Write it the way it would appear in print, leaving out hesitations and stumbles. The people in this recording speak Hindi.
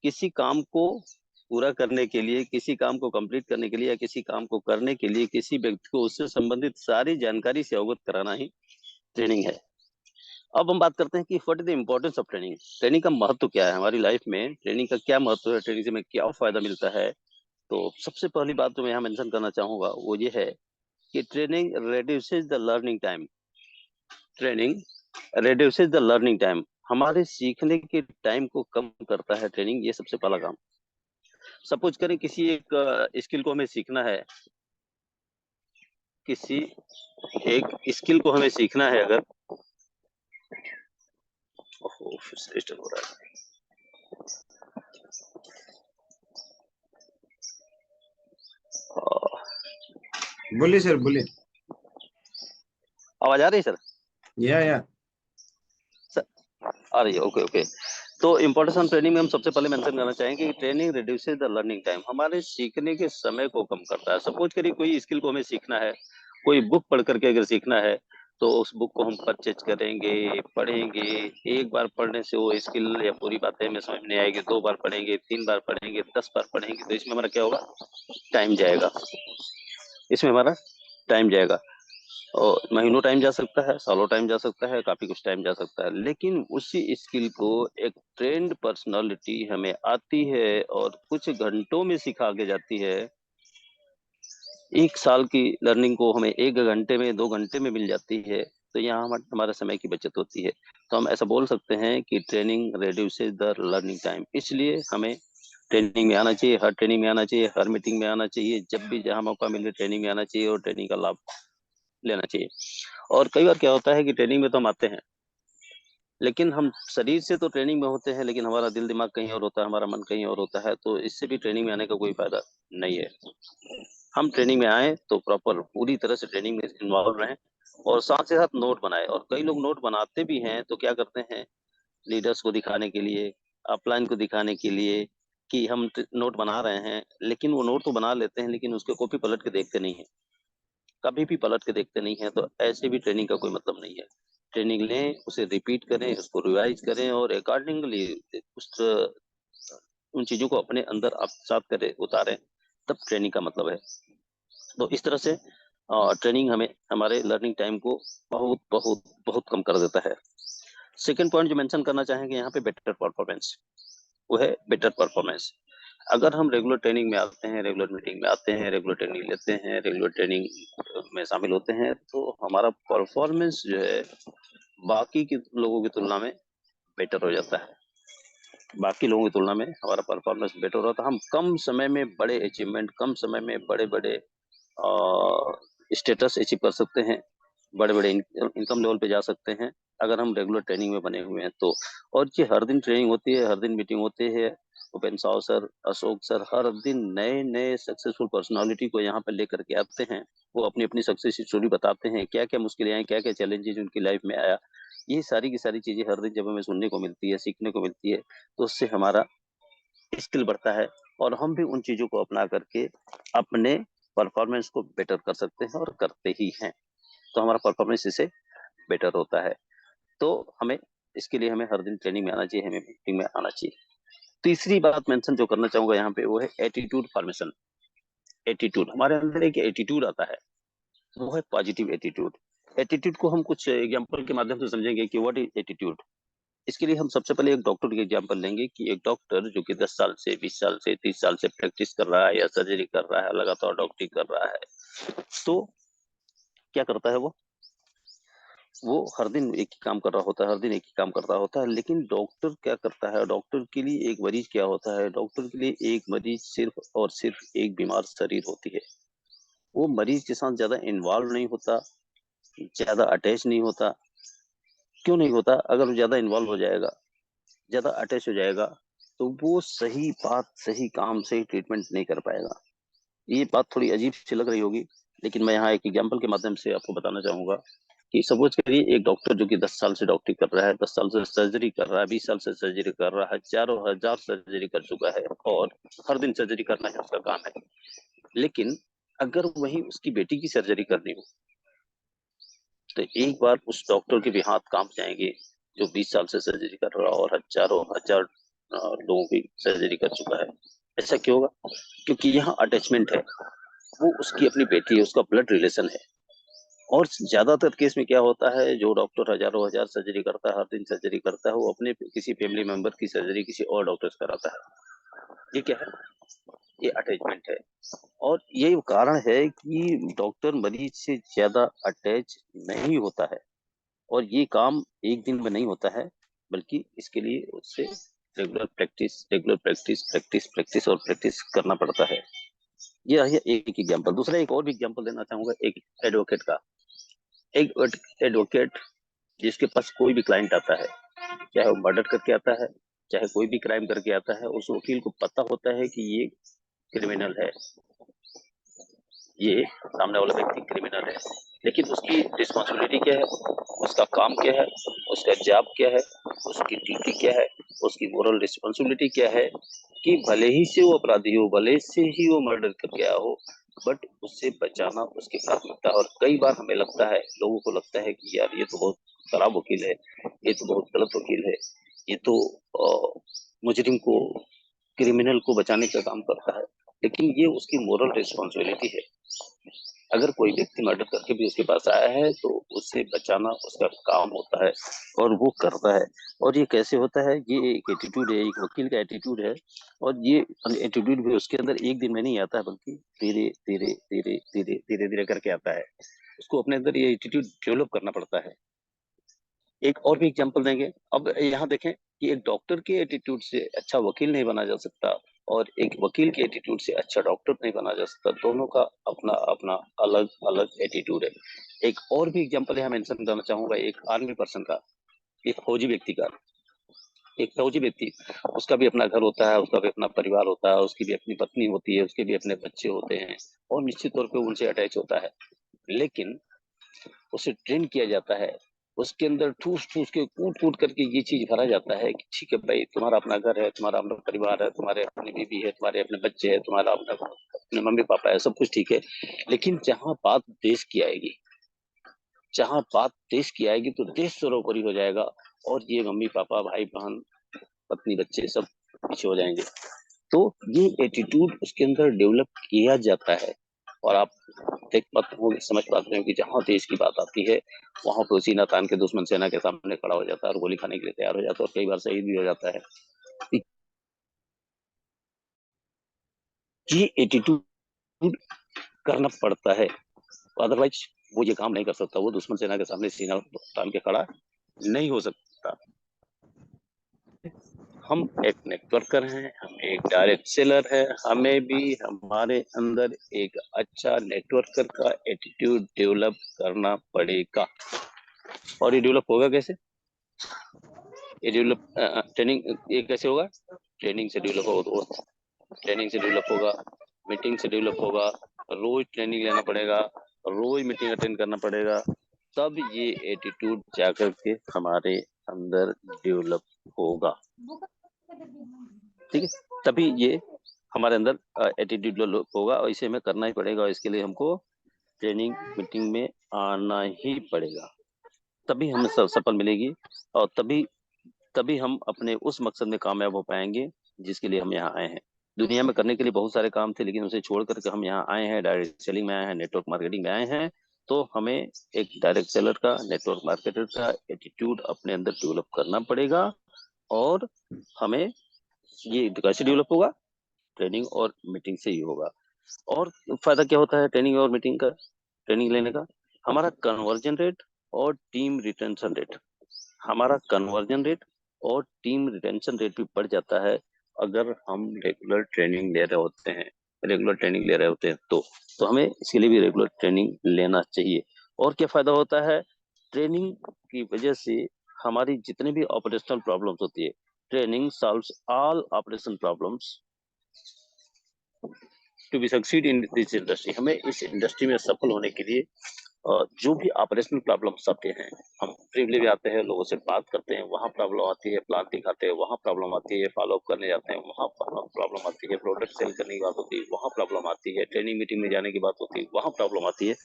किसी काम को पूरा करने के लिए, किसी काम को कंप्लीट करने के लिए या किसी काम को करने के लिए किसी व्यक्ति को उससे संबंधित सारी जानकारी से अवगत कराना ही ट्रेनिंग है। अब हम बात करते हैं कि what is the importance of training. Training का महत्व क्या है हमारी लाइफ में, ट्रेनिंग का क्या महत्व है, ट्रेनिंग से हमें क्या फायदा मिलता है। तो सबसे पहली बात तो मैं यहाँ मेंशन करना चाहूंगा वो ये है कि training reduces the learning time. Training reduces the learning time, हमारे सीखने के टाइम को कम करता है ट्रेनिंग, ये सबसे पहला काम। सपोज करें किसी एक स्किल को हमें सीखना है, किसी एक स्किल को हमें सीखना है अगर, ओहो फिर से डिस्टर्ब हो रहा है। बोलिए सर, बोलिए। आवाज आ रही है सर? या सर आ रही है, ओके ओके। तो इम्पोर्टेंस ऑफ ट्रेनिंग में हम सबसे पहले मेंशन करना चाहेंगे कि training reduces the learning time, हमारे सीखने के समय को कम करता है। सपोज करिए कोई स्किल को हमें सीखना है, कोई बुक पढ़ करके अगर सीखना है तो उस बुक को हम परचेज करेंगे, पढ़ेंगे। एक बार पढ़ने से वो स्किल या पूरी बातें हमें समझ नहीं आएगी, 2 बार पढ़ेंगे, 3 बार पढ़ेंगे, 10 बार पढ़ेंगे, तो इसमें हमारा क्या होगा, टाइम जाएगा। इसमें हमारा टाइम जाएगा और महीनों टाइम जा सकता है, सालों टाइम जा सकता है, काफी कुछ टाइम जा सकता है। लेकिन उसी स्किल को एक ट्रेंड पर्सनालिटी हमें आती है और कुछ घंटों में सिखा के जाती है। 1 साल की लर्निंग को हमें 1 घंटे में, 2 घंटे में मिल जाती है। तो यहाँ हमारा समय की बचत होती है। तो हम ऐसा बोल सकते हैं कि training reduces the learning time. इसलिए हमें ट्रेनिंग में आना चाहिए, हर ट्रेनिंग में आना चाहिए, हर मीटिंग में आना चाहिए, जब भी जहाँ मौका मिले ट्रेनिंग में आना चाहिए और ट्रेनिंग का लाभ लेना चाहिए। और कई बार क्या होता है कि ट्रेनिंग में तो हम आते हैं, लेकिन हम शरीर से तो ट्रेनिंग में होते हैं, लेकिन हमारा दिल दिमाग कहीं और होता है, हमारा मन कहीं और होता है। तो इससे भी ट्रेनिंग में आने का कोई फायदा नहीं है। हम ट्रेनिंग में आए तो प्रॉपर पूरी तरह से ट्रेनिंग में इन्वॉल्व रहें और साथ से साथ नोट बनाए। और कई लोग नोट बनाते भी हैं तो क्या करते हैं, लीडर्स को दिखाने के लिए, अपलाइन को दिखाने के लिए कि हम नोट बना रहे हैं, लेकिन वो नोट तो बना लेते हैं लेकिन उसके कॉपी पलट के देखते नहीं है, कभी भी पलट के देखते नहीं है। तो ऐसे भी ट्रेनिंग का कोई मतलब नहीं है। ट्रेनिंग लें, उसे रिपीट करें, उसको रिवाइज करें और अकॉर्डिंगली उस उन चीजों को अपने अंदर आप साथ करें, उतारें, तब ट्रेनिंग का मतलब है। तो इस तरह से ट्रेनिंग हमें हमारे लर्निंग टाइम को बहुत बहुत बहुत कम कर देता है। सेकेंड पॉइंट जो मेंशन करना चाहेंगे यहाँ पे, बेटर परफॉर्मेंस, वो है बेटर परफॉर्मेंस। अगर हम रेगुलर ट्रेनिंग में आते हैं, रेगुलर मीटिंग में आते हैं, रेगुलर ट्रेनिंग लेते हैं, रेगुलर ट्रेनिंग में शामिल होते हैं, तो हमारा परफॉर्मेंस जो है बाकी के लोगों की तुलना में बेटर हो जाता है। बाकी लोगों की तुलना में हमारा परफॉर्मेंस बेटर हो रहा था। हम कम समय में बड़े अचीवमेंट, कम समय में बड़े बड़े स्टेटस अचीव कर सकते हैं, बड़े बड़े इनकम लेवल पे जा सकते हैं अगर हम रेगुलर ट्रेनिंग में बने हुए हैं तो। और ये हर दिन ट्रेनिंग होती है, हर दिन मीटिंग होती है। भूपेन साव सर, अशोक सर हर दिन नए नए सक्सेसफुल पर्सनालिटी को यहाँ पे लेकर के आते हैं। वो अपनी अपनी सक्सेस स्टोरी बताते हैं, क्या क्या मुश्किलें आई, क्या क्या चैलेंजेस उनकी लाइफ में आया। ये सारी की सारी चीजें हर दिन जब हमें सुनने को मिलती है, सीखने को मिलती है, तो उससे हमारा स्किल बढ़ता है और हम भी उन चीजों को अपना करके अपने परफॉर्मेंस को बेटर कर सकते हैं और करते ही हैं। तो हमारा परफॉर्मेंस इससे बेटर होता है। तो हमें इसके लिए हमें हर दिन ट्रेनिंग में आना चाहिए, हमें मीटिंग में आना चाहिए। तीसरी बात मेंशन जो करना चाहूंगा यहाँ पे वो है एटीट्यूड फॉर्मेशन। एटीट्यूड, हमारे अंदर एक एटीट्यूड आता है, वो है पॉजिटिव एटीट्यूड। एटीट्यूड को हम कुछ एग्जांपल के माध्यम से समझेंगे कि व्हाट इज एटीट्यूड। इसके लिए हम सबसे पहले एक डॉक्टर की एग्जांपल लेंगे कि एक डॉक्टर जो कि 10 साल से, 20 साल से, 30 साल से प्रैक्टिस कर रहा है या सर्जरी कर रहा है, लगातार डॉक्टरी कर रहा है, तो क्या करता है वो हर दिन एक ही काम कर रहा होता है, हर दिन एक ही काम कर रहा होता है। लेकिन डॉक्टर क्या करता है, डॉक्टर के लिए एक मरीज क्या होता है, डॉक्टर के लिए एक मरीज सिर्फ और सिर्फ एक बीमार शरीर होती है। वो मरीज के साथ ज्यादा इन्वॉल्व नहीं होता, ज्यादा अटैच नहीं होता। क्यों नहीं होता? अगर वो ज्यादा इन्वॉल्व हो जाएगा, ज्यादा अटैच हो जाएगा, तो वो सही बात, सही काम, सही ट्रीटमेंट नहीं कर पाएगा। ये बात थोड़ी अजीब सी लग रही होगी, लेकिन मैं यहाँ एक एग्जाम्पल के माध्यम से आपको बताना चाहूंगा कि सपोज करिए एक डॉक्टर जो कि 10 साल से डॉक्टरी कर रहा है, 10 साल से सर्जरी कर रहा है, 20 साल से सर्जरी कर रहा है, हजारों हजार सर्जरी कर चुका है और हर दिन सर्जरी करना है उसका काम है। लेकिन अगर वही उसकी बेटी की सर्जरी करनी हो, तो एक बार उस डॉक्टर के भी हाथ कांप जाएंगे जो 20 साल से सर्जरी कर रहा है और हजारों हजार लोगों की सर्जरी कर चुका है। ऐसा क्यों होगा? क्योंकि यहाँ अटैचमेंट है, वो उसकी अपनी बेटी है, उसका ब्लड रिलेशन है। और ज्यादातर केस में क्या होता है, जो डॉक्टर हजारों हजार सर्जरी करता है, हर दिन सर्जरी करता है, वो अपने किसी फैमिली मेंबर की सर्जरी किसी और डॉक्टर से कराता है। ये क्या है? ये अटैचमेंट है। और यही कारण है कि डॉक्टर मरीज से ज्यादा अटैच नहीं होता है। और ये काम एक दिन में नहीं होता है, बल्कि इसके लिए उससे रेगुलर प्रैक्टिस प्रैक्टिस प्रैक्टिस और प्रैक्टिस करना पड़ता है। ये है एक एग्जांपल। दूसरा एक और भी एग्जांपल देना चाहूंगा, एक एडवोकेट का। एक एडवोकेट जिसके पास कोई भी क्लाइंट आता है, चाहे वो मर्डर करके आता है, चाहे कोई भी क्राइम करके आता है, उस वकील को पता होता है कि ये क्रिमिनल है, ये सामने वाला व्यक्ति क्रिमिनल है। लेकिन उसकी रिस्पॉन्सिबिलिटी क्या है, उसका काम क्या है, उसका जॉब क्या है, उसकी ड्यूटी क्या है, उसकी मोरल रिस्पॉन्सिबिलिटी क्या है, कि भले ही से वो अपराधी हो, भले से ही वो मर्डर करके आया हो, बट उससे बचाना उसकी प्राथमिकता। और कई बार हमें लगता है, लोगों को लगता है कि यार ये तो बहुत खराब वकील है, ये तो बहुत गलत वकील है, ये तो मुजरिम को, क्रिमिनल को बचाने का काम करता है। लेकिन ये उसकी मोरल रिस्पॉन्सिबिलिटी है। अगर कोई व्यक्ति मर्डर करके भी उसके पास आया है, तो उसे बचाना उसका काम होता है, और वो करता है। और ये कैसे होता है? ये एक एटीट्यूड है, एक वकील का एटीट्यूड है। और ये एटीट्यूड भी उसके अंदर एक दिन में नहीं आता है, बल्कि धीरे धीरे धीरे धीरे धीरे धीरे करके आता है। उसको अपने अंदर ये एटीट्यूड डेवलप करना पड़ता है। एक और भी एग्जांपल देंगे। अब यहाँ देखें कि एक डॉक्टर के एटीट्यूड से अच्छा वकील नहीं बना जा सकता, और एक वकील के एटीट्यूड से अच्छा डॉक्टर नहीं बना जा सकता। दोनों का अपना अपना अलग अलग एटीट्यूड है। एक और भी एग्जांपल यहाँ मेंशन करना चाहूंगा, एक आर्मी पर्सन का, एक फौजी व्यक्ति का। एक फौजी व्यक्ति, उसका भी अपना घर होता है, उसका भी अपना परिवार होता है, उसकी भी अपनी पत्नी होती है, उसके भी अपने बच्चे होते हैं, और निश्चित तौर पे उनसे अटैच होता है। लेकिन उसे ट्रेन किया जाता है, उसके अंदर ठूस ठूस के कूट कूट करके ये चीज भरा जाता है कि ठीक है भाई, तुम्हारा अपना घर है, तुम्हारा अपना परिवार है, तुम्हारे अपनी बीवी है, तुम्हारे अपने बच्चे हैं, तुम्हारा अपना अपने मम्मी पापा है, सब कुछ ठीक है। लेकिन जहां बात देश की आएगी, जहां बात देश की आएगी, तो देश सर्वोपरि हो जाएगा, और ये मम्मी पापा भाई बहन पत्नी बच्चे सब पीछे हो जाएंगे। तो ये एटीट्यूड उसके अंदर डेवलप किया जाता है। और आप देख पाते हो, समझ पाते हो कि जहां देश की बात आती है, वहां पर सीना तान के दुश्मन सेना के सामने खड़ा हो जाता है, और गोली खाने के लिए तैयार हो जाता है, और कई बार शहीद भी हो जाता है। ये एटीट्यूड करना पड़ता है, अदरवाइज वो ये काम नहीं कर सकता, वो दुश्मन सेना के सामने सीना तान के खड़ा नहीं हो सकता। हम एक नेटवर्कर हैं, हम एक डायरेक्ट सेलर है, हमें भी हमारे अंदर एक अच्छा नेटवर्कर का एटीट्यूड डेवलप करना पड़ेगा। और ये डेवलप होगा कैसे? ये डेवलप ट्रेनिंग, ये कैसे होगा? ट्रेनिंग से डेवलप होगा, दोस्त। ट्रेनिंग से डेवलप होगा, मीटिंग से डेवलप होगा, रोज ट्रेनिंग लेना पड़ेगा, रोज मीटिंग अटेंड करना पड़ेगा। तब ये एटीट्यूड जाकर के हमारे अंदर डेवलप होगा। ठीक है? तभी ये हमारे अंदर एटीट्यूड डेवलप होगा, और इसे हमें करना ही पड़ेगा, और इसके लिए हमको ट्रेनिंग मीटिंग में आना ही पड़ेगा। तभी हमें सफल मिलेगी, और तभी तभी हम अपने उस मकसद में कामयाब हो पाएंगे जिसके लिए हम यहाँ आए हैं। दुनिया में करने के लिए बहुत सारे काम थे, लेकिन उसे छोड़ करके हम यहाँ आए हैं, डायरेक्ट सेलिंग में आए हैं, नेटवर्क मार्केटिंग में आए हैं। तो हमें एक डायरेक्ट सेलर का, नेटवर्क मार्केटर का एटीट्यूड अपने अंदर डेवलप करना पड़ेगा। और हमें ये कैसे डेवलप होगा? ट्रेनिंग और मीटिंग से ही होगा। और फायदा क्या होता है ट्रेनिंग और मीटिंग का, ट्रेनिंग लेने का? हमारा कन्वर्जन रेट और टीम रिटेंशन रेट, हमारा कन्वर्जन रेट और टीम रिटेंशन रेट भी बढ़ जाता है, अगर हम रेगुलर ट्रेनिंग ले रहे होते हैं। रेगुलर ट्रेनिंग ले रहे होते हैं तो हमें इसके लिए भी रेगुलर ट्रेनिंग लेना चाहिए। और क्या फायदा होता है? ट्रेनिंग की वजह से हमारी जितनी भी ऑपरेशनल प्रॉब्लम्स होती है, training solves all operation problems to be succeed in this industry. हमें इस इंडस्ट्री में सफल होने के लिए जो भी ऑपरेशनल प्रॉब्लम्स आते हैं, हम फ्रीली भी आते हैं, लोगों से बात करते हैं, वहाँ प्रॉब्लम आती है, प्लान दिखाते हैं, वहाँ प्रॉब्लम आती है, फॉलो अप करने जाते हैं, वहाँ प्रॉब्लम आती है, प्रोडक्ट सेल करने की बात होती है, वहाँ प्रॉब्लम आती है, ट्रेनिंग मीटिंग में जाने की बात होती है, वहाँ प्रॉब्लम आती है।